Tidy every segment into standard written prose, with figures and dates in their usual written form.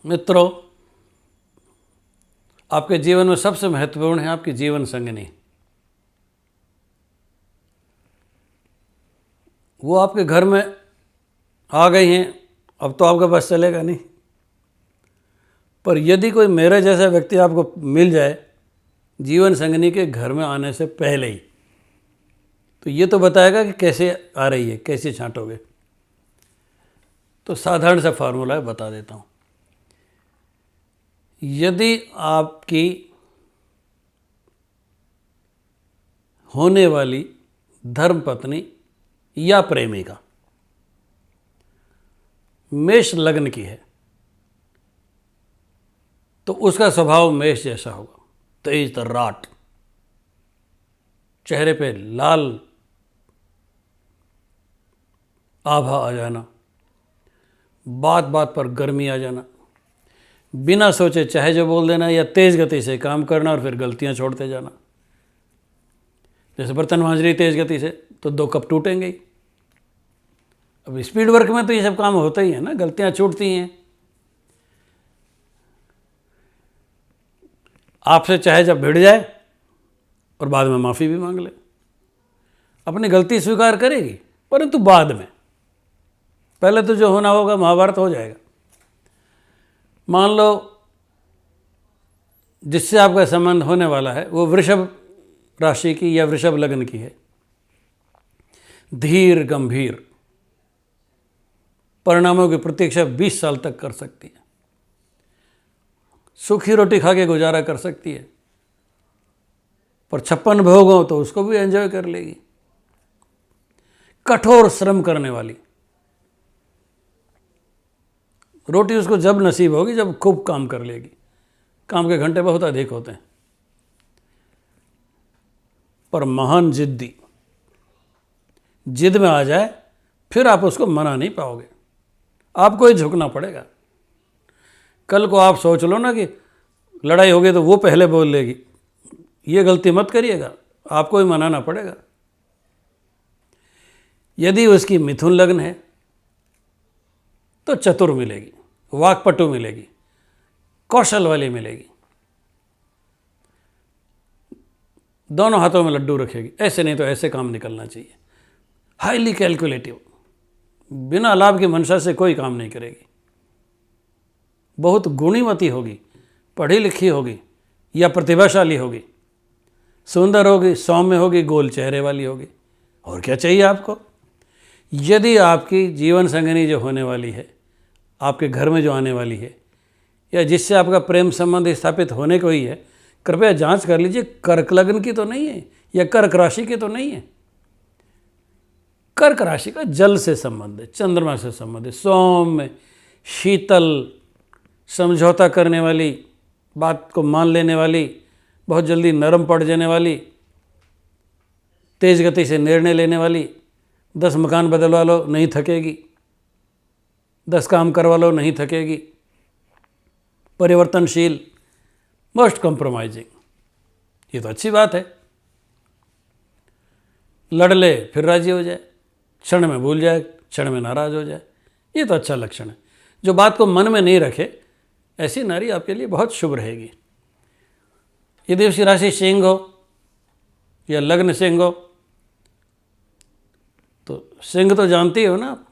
मित्रों, आपके जीवन में सबसे महत्वपूर्ण है आपकी जीवन संगिनी। वो आपके घर में आ गई हैं, अब तो आपका बस चलेगा नहीं। पर यदि कोई मेरे जैसा व्यक्ति आपको मिल जाए जीवन संगिनी के घर में आने से पहले ही, तो ये तो बताएगा कि कैसे आ रही है, कैसे छांटोगे। तो साधारण सा फार्मूला बता देता हूँ। यदि आपकी होने वाली धर्मपत्नी या प्रेमिका मेष लग्न की है, तो उसका स्वभाव मेष जैसा होगा। तेज तर्राट, चेहरे पे लाल आभा आ जाना, बात बात पर गर्मी आ जाना, बिना सोचे चाहे जो बोल देना, या तेज गति से काम करना और फिर गलतियां छोड़ते जाना। जैसे बर्तन मांज रही तेज गति से तो 2 कप टूटेंगे ही। अब स्पीड वर्क में तो ये सब काम होता ही है ना, गलतियां छूटती हैं। आपसे चाहे जब भिड़ जाए और बाद में माफ़ी भी मांग ले, अपनी गलती स्वीकार करेगी, परंतु बाद में। पहले तो जो होना होगा महाभारत हो जाएगा। मान लो जिससे आपका संबंध होने वाला है वो वृषभ राशि की या वृषभ लग्न की है, धीर गंभीर, परिणामों की प्रतीक्षा 20 साल तक कर सकती है, सूखी रोटी खा के गुजारा कर सकती है, पर 56 भोग हो तो उसको भी एंजॉय कर लेगी। कठोर श्रम करने वाली, रोटी उसको जब नसीब होगी जब खूब काम कर लेगी। काम के घंटे बहुत अधिक होते हैं, पर महान जिद्दी, जिद में आ जाए फिर आप उसको मना नहीं पाओगे, आपको ही झुकना पड़ेगा। कल को आप सोच लो ना कि लड़ाई होगी तो वो पहले बोल लेगी, ये गलती मत करिएगा, आपको ही मनाना पड़ेगा। यदि उसकी मिथुन लग्न है तो चतुर मिलेगी, वाक्पटु मिलेगी, कौशल वाली मिलेगी, दोनों हाथों में लड्डू रखेगी। ऐसे नहीं तो ऐसे काम निकलना चाहिए। हाईली कैलकुलेटिव, बिना लाभ की मंशा से कोई काम नहीं करेगी। बहुत गुणीमती होगी, पढ़ी लिखी होगी या प्रतिभाशाली होगी, सुंदर होगी, सौम्य होगी, गोल चेहरे वाली होगी। और क्या चाहिए आपको? यदि आपकी जीवन संगिनी जो होने वाली है, आपके घर में जो आने वाली है, या जिससे आपका प्रेम संबंध स्थापित होने को ही है, कृपया जांच कर लीजिए कर्क लग्न की तो नहीं है या कर्क राशि की तो नहीं है। कर्क राशि का जल से संबंध है, चंद्रमा से संबंध है, सौम्य, शीतल, समझौता करने वाली, बात को मान लेने वाली, बहुत जल्दी नरम पड़ जाने वाली, तेज गति से निर्णय लेने वाली। 10 मकान बदलवा लो नहीं थकेगी, 10 काम करवा लो नहीं थकेगी, परिवर्तनशील, मोस्ट कॉम्प्रोमाइजिंग। ये तो अच्छी बात है। लड़ ले फिर राजी हो जाए, क्षण में भूल जाए, क्षण में नाराज हो जाए, ये तो अच्छा लक्षण है। जो बात को मन में नहीं रखे, ऐसी नारी आपके लिए बहुत शुभ रहेगी। यदि उसकी राशि सिंह हो या लग्न सिंह हो, तो सिंह तो जानती हो ना आप,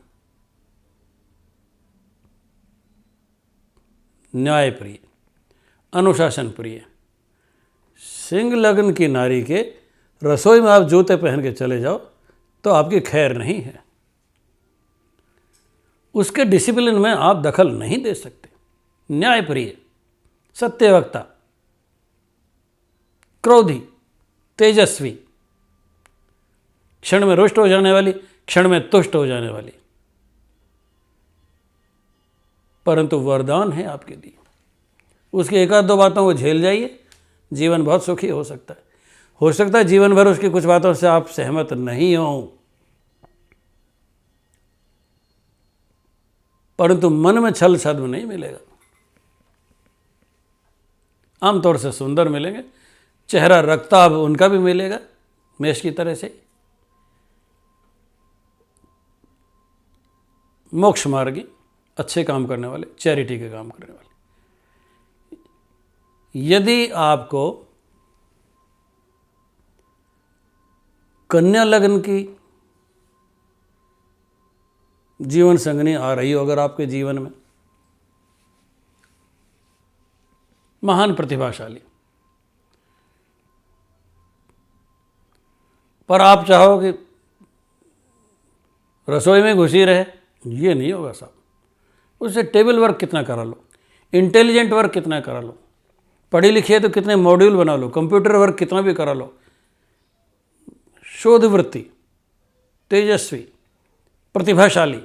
न्याय प्रिय, अनुशासन प्रिय। सिंह लग्न की नारी के रसोई में आप जूते पहन के चले जाओ तो आपकी खैर नहीं है। उसके डिसिप्लिन में आप दखल नहीं दे सकते। न्यायप्रिय, सत्यवक्ता, क्रोधी, तेजस्वी, क्षण में रुष्ट हो जाने वाली, क्षण में तुष्ट हो जाने वाली, परंतु वरदान है आपके लिए। उसकी 1-2 बातों को झेल जाइए, जीवन बहुत सुखी हो सकता है। हो सकता है जीवन भर उसकी कुछ बातों से आप सहमत नहीं हो, परंतु मन में छल छद्म नहीं मिलेगा। आमतौर से सुंदर मिलेंगे, चेहरा रक्ताभ उनका भी मिलेगा मेष की तरह से। मोक्ष मार्गी, अच्छे काम करने वाले, चैरिटी के काम करने वाले। यदि आपको कन्या लग्न की जीवन संगनी आ रही हो अगर आपके जीवन में, महान प्रतिभाशाली, पर आप चाहो कि रसोई में घुसी रहे, ये नहीं होगा साहब। उससे टेबल वर्क कितना करा लो, इंटेलिजेंट वर्क कितना करा लो, पढ़ी लिखी है तो कितने मॉड्यूल बना लो, कंप्यूटर वर्क कितना भी करा लो, शोधवृत्ति, तेजस्वी, प्रतिभाशाली,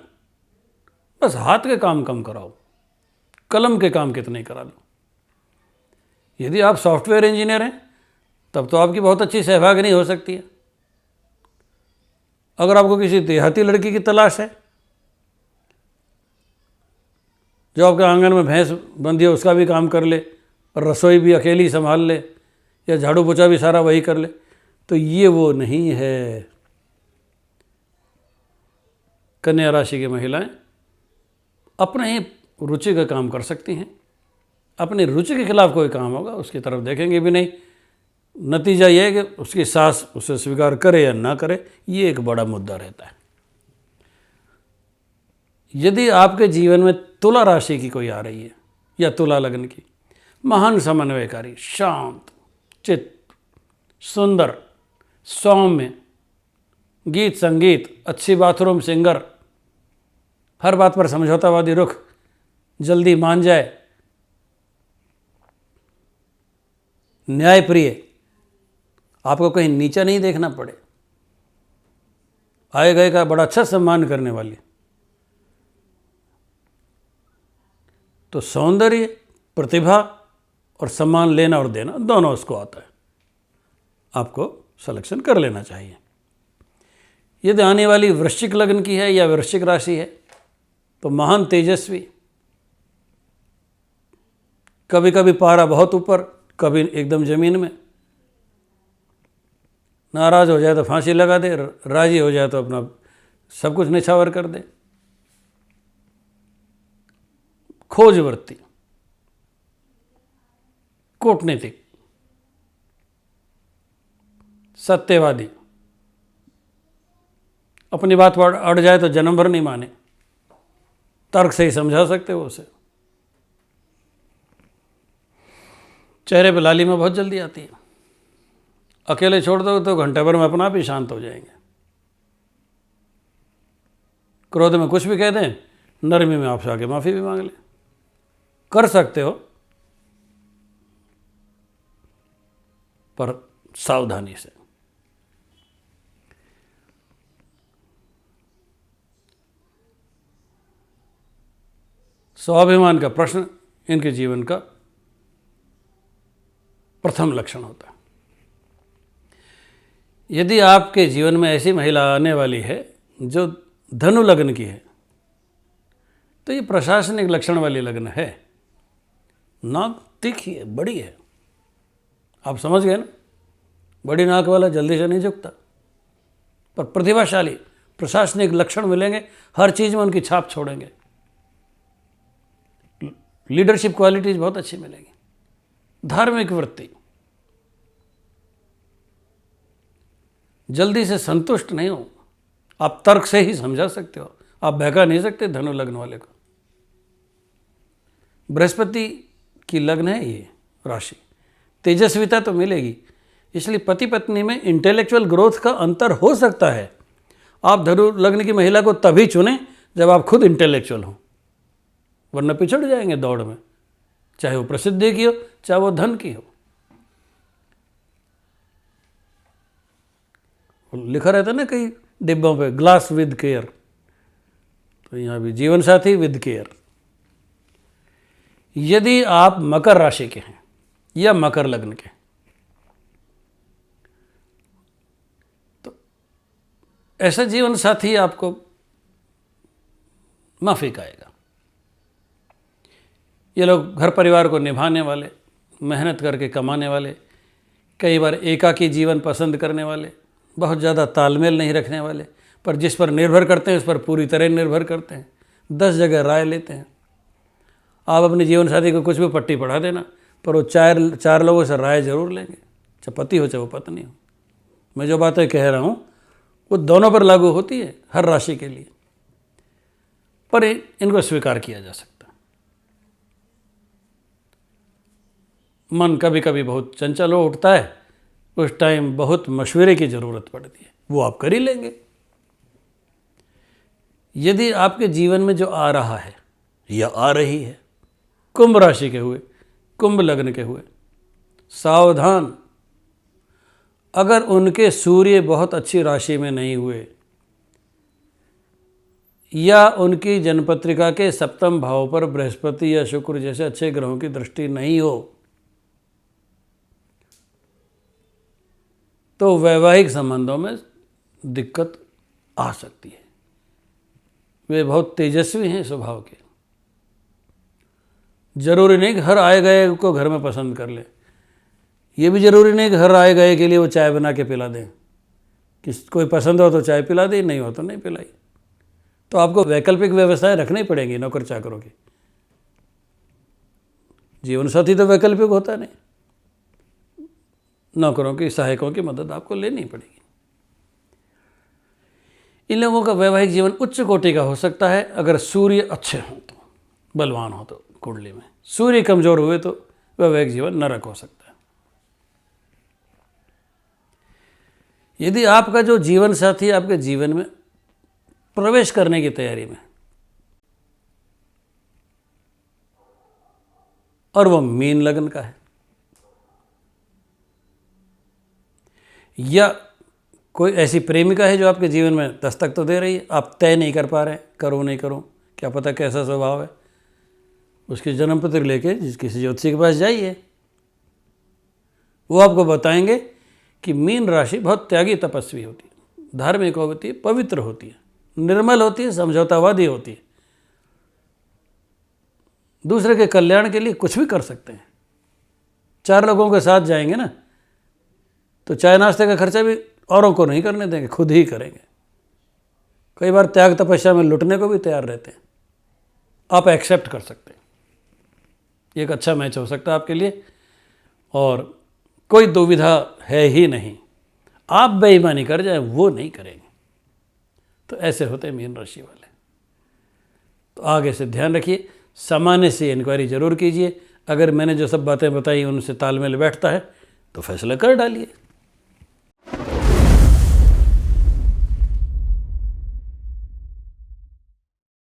बस हाथ के काम कम कराओ, कलम के काम कितने करा लो। यदि आप सॉफ्टवेयर इंजीनियर हैं तब तो आपकी बहुत अच्छी सहभागिनी हो सकती है। अगर आपको किसी देहाती लड़की की तलाश है जो आपके आंगन में भैंस बंधी है उसका भी काम कर ले और रसोई भी अकेली संभाल ले या झाड़ू पोछा भी सारा वही कर ले, तो ये वो नहीं है। कन्या राशि की महिलाएं अपने ही रुचि का काम कर सकती हैं। अपनी रुचि के खिलाफ कोई काम होगा उसकी तरफ देखेंगे भी नहीं। नतीजा यह है कि उसकी सास उसे स्वीकार करे या ना करे, ये एक बड़ा मुद्दा रहता है। यदि आपके जीवन में तुला राशि की कोई आ रही है या तुला लग्न की, महान समन्वयकारी, शांत चित्त, सुंदर, सौम्य, गीत संगीत, अच्छी बाथरूम सिंगर, हर बात पर समझौतावादी रुख, जल्दी मान जाए, न्यायप्रिय, आपको कहीं नीचा नहीं देखना पड़े, आए गए का बड़ा अच्छा सम्मान करने वाली, तो सौंदर्य, प्रतिभा और सम्मान लेना और देना दोनों उसको आता है। आपको सिलेक्शन कर लेना चाहिए। यदि आने वाली वृश्चिक लग्न की है या वृश्चिक राशि है तो महान तेजस्वी, कभी कभी पारा बहुत ऊपर, कभी एकदम जमीन में, नाराज हो जाए तो फांसी लगा दे, राजी हो जाए तो अपना सब कुछ निछावर कर दे। खोजवृत्ति, कूटनीतिक, सत्यवादी, अपनी बात पर अड़ जाए तो जन्म भर नहीं माने, तर्क से ही समझा सकते हो उसे। चेहरे पे लालिमा बहुत जल्दी आती है, अकेले छोड़ दो तो घंटे भर में अपना आप ही शांत हो जाएंगे। क्रोध में कुछ भी कह दें, नरमी में आपसे आके माफ़ी भी मांग ले, कर सकते हो पर सावधानी से। स्वाभिमान का प्रश्न इनके जीवन का प्रथम लक्षण होता है। यदि आपके जीवन में ऐसी महिला आने वाली है जो धनु लग्न की है तो ये प्रशासनिक लक्षण वाली लग्न है। नाक तीखी है, बड़ी है, आप समझ गए ना, बड़ी नाक वाला जल्दी से नहीं झुकता, पर प्रतिभाशाली, प्रशासनिक लक्षण मिलेंगे, हर चीज़ में उनकी छाप छोड़ेंगे, लीडरशिप क्वालिटीज बहुत अच्छी मिलेगी। धार्मिक वृत्ति, जल्दी से संतुष्ट नहीं हो, आप तर्क से ही समझा सकते हो, आप बहका नहीं सकते धनु लग्न वाले को। बृहस्पति की लग्न है ये राशि, तेजस्विता तो मिलेगी, इसलिए पति पत्नी में इंटेलेक्चुअल ग्रोथ का अंतर हो सकता है। आप धनु लग्न की महिला को तभी चुनें जब आप खुद इंटेलेक्चुअल हो, वरना पिछड़ जाएंगे दौड़ में, चाहे वो प्रसिद्धि की हो चाहे वो धन की हो। लिखा रहता है ना कई डिब्बों पे, ग्लास विद केयर, तो यहाँ भी जीवन साथी विद केयर। यदि आप मकर राशि के हैं या मकर लग्न के, तो ऐसा जीवन साथी आपको माफिक आएगा। ये लोग घर परिवार को निभाने वाले, मेहनत करके कमाने वाले, कई बार एकाकी जीवन पसंद करने वाले, बहुत ज़्यादा तालमेल नहीं रखने वाले, पर जिस पर निर्भर करते हैं उस पर पूरी तरह निर्भर करते हैं, 10 जगह राय लेते हैं। आप अपने जीवन साथी को कुछ भी पट्टी पढ़ा देना, पर वो चार लोगों से राय जरूर लेंगे, चाहे पति हो चाहे वो पत्नी हो। मैं जो बातें कह रहा हूँ वो दोनों पर लागू होती है, हर राशि के लिए, पर इनको स्वीकार किया जा सकता है। मन कभी कभी बहुत चंचल हो उठता है, उस टाइम बहुत मशवरे की ज़रूरत पड़ती है, वो आप कर ही लेंगे। यदि आपके जीवन में जो आ रहा है या आ रही है, कुंभ राशि के हुए, कुंभ लग्न के हुए, सावधान, अगर उनके सूर्य बहुत अच्छी राशि में नहीं हुए या उनकी जन्मपत्रिका के सप्तम भाव पर बृहस्पति या शुक्र जैसे अच्छे ग्रहों की दृष्टि नहीं हो, तो वैवाहिक संबंधों में दिक्कत आ सकती है। वे बहुत तेजस्वी हैं स्वभाव के, जरूरी नहीं कि हर आए गए को घर में पसंद कर ले, ये भी जरूरी नहीं कि हर आए गए के लिए वो चाय बना के पिला दें, कि कोई पसंद हो तो चाय पिला दी, नहीं हो तो नहीं पिलाई। तो आपको वैकल्पिक व्यवस्थाएं रखनी पड़ेंगी नौकर चाकरों की। जीवन साथी तो वैकल्पिक होता नहीं, नौकरों की, सहायकों की मदद आपको लेनी पड़ेगी। इन लोगों का वैवाहिक जीवन उच्च कोटि का हो सकता है अगर सूर्य अच्छे हों तो, बलवान हो तो कुंडली में। सूर्य कमजोर हुए तो वैवाहिक जीवन नरक हो सकता है। यदि आपका जो जीवन साथी आपके जीवन में प्रवेश करने की तैयारी में और वो मीन लग्न का है, या कोई ऐसी प्रेमिका है जो आपके जीवन में दस्तक तो दे रही है, आप तय नहीं कर पा रहे हैं, करूं नहीं करूं, क्या पता कैसा स्वभाव है, उसकी जन्मपत्र लेके किसी ज्योतिषी के पास जाइए, वो आपको बताएंगे कि मीन राशि बहुत त्यागी तपस्वी होती है, धार्मिक होती है, पवित्र होती है, निर्मल होती है, समझौतावादी होती है, दूसरे के कल्याण के लिए कुछ भी कर सकते हैं। 4 लोगों के साथ जाएंगे ना तो चाय नाश्ते का खर्चा भी औरों को नहीं करने देंगे, खुद ही करेंगे। कई बार त्याग तपस्या में लुटने को भी तैयार रहते हैं, आप एक्सेप्ट कर सकते हैं। ये एक अच्छा मैच हो सकता है आपके लिए, और कोई दुविधा है ही नहीं, आप बेईमानी कर जाए वो नहीं करेंगे। तो ऐसे होते हैं मीन राशि वाले। तो आगे से ध्यान रखिए, सामान्य से इंक्वायरी जरूर कीजिए। अगर मैंने जो सब बातें बताई उनसे तालमेल बैठता है तो फैसला कर डालिए।